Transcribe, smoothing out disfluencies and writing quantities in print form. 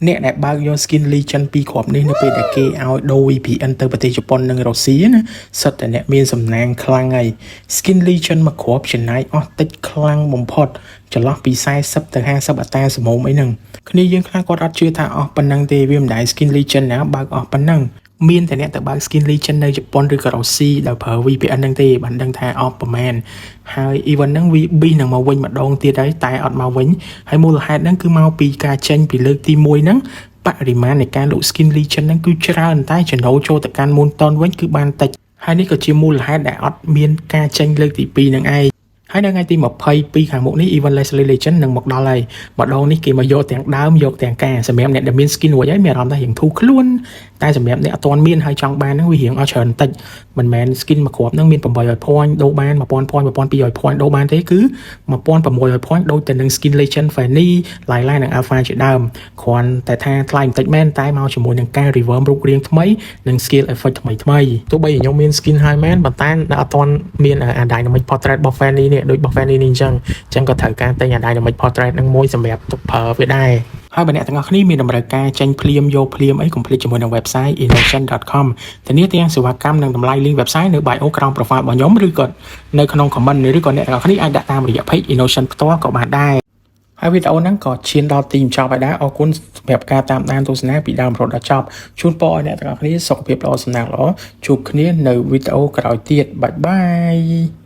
អ្នកដែលបើកយក Skin Legend ពីគ្រាប់នេះនៅពេលដែលគេឲ្យដូរ VPN ទៅប្រទេសជប៉ុននិងរុស្ស៊ីណាសិតតែអ្នកមានសំណាងខ្លាំងហើយ Skin Legend មកគ្រាប់ចំណាយអស់តិចខ្លាំងបំផុតចន្លោះពី40ទៅ50អត្រាសម្មុំអីហ្នឹងគ្នាយើងខ្លះគាត់អត់ជឿថាអស់ប៉ុណ្ណឹងទេវាមិនដែល Skin Legend ណាបើកអស់ប៉ុណ្ណឹងមានតែអ្នកទៅបើក Skin Legend នៅជប៉ុនឬក៏រុស្ស៊ីដែលប្រើ VPN ហ្នឹងទេបានដឹងថាអស់ប្រហែលហើយ event ហ្នឹងវា bis នឹងមកវិញម្ដងទៀតហើយតែអត់មកវិញហើយមូលហេតុហ្នឹងគឺមកពីការចេញពីលើកទី1ហ្នឹងបរិមាណនៃការលក់ Skin Legend ហ្នឹងគឺច្រើនតែចំណូលចូលទៅកាន់មូលតនវិញគឺបានតិចហើយនេះក៏ជាមូលហេតុដែលអត់មានការចេញលើកទី2ហ្នឹងឯងហើយនៅថ្ងៃទី22ខាងមុខនេះ Event Leslie Legend នឹងមកដល់ហើយម្ដងនេះគេមកយកទាំងដើមយកទាំងការសម្រាប់អ្នកដែលមាន skin រួចហើយមានអារម្មណ៍ថារៀងធូរខ្លួនតែសម្រាប់អ្នកអត់ទាន់មានហើយចង់បានហ្នឹងវារៀងអត់ច្រើនតិចមិនមែន skin មួយគ្រាប់ហ្នឹងមាន800 point ដូរបាន1000 point 1200 point ដូរបានទេគឺ1600 point ដូចទៅនឹង Skin Legend Fanny Lila និង Alpha ជាដើមគ្រាន់តែថាថ្លៃបន្តិចមែនតែមកជាមួយនឹងការ reverb រូបរាងថ្មីនិង skill effect ថ្មីទោះបីខ្ញុំមាន skin ហើយមែនប៉ុន្តែអត់ទាន់មានអា dynamic portrait របស់ Fanny នេះដូចរបស់ Fanny នេះអញ្ចឹងក៏ត្រូវការទិញអា dynamic portrait ហ្នឹងមួយសម្រាប់ទុកប្រើវាដែរហើយបើអ្នកទាំងអស់គ្នាមានតម្រូវការចេញភ្លាមយកភ្លាមអីកុំភ្លេចជាមួយនឹង website innovation.com ធានាទាំងសេវាកម្មនិងតម្លៃ link website នៅ bio ក្រោម profile របស់ខ្ញុំឬក៏នៅក្នុង comment ឬក៏អ្នកទាំងអស់គ្នាអាចដាក់តាមរយៈ page innovation ផ្ទាល់ក៏បានដែរហើយវីដេអូហ្នឹងក៏ឈានដល់ទីបញ្ចប់ហើយដែរអរគុណសម្រាប់ការតាមដានទស្សនាពីដើមរហូតដល់ចប់ជូនពរឲ្យអ្នកទាំងអស់គ្នាសុខភាពល្អសំណាងល្អជួបគ្នានៅវីដេអូក្រោយទៀតបាយបាយ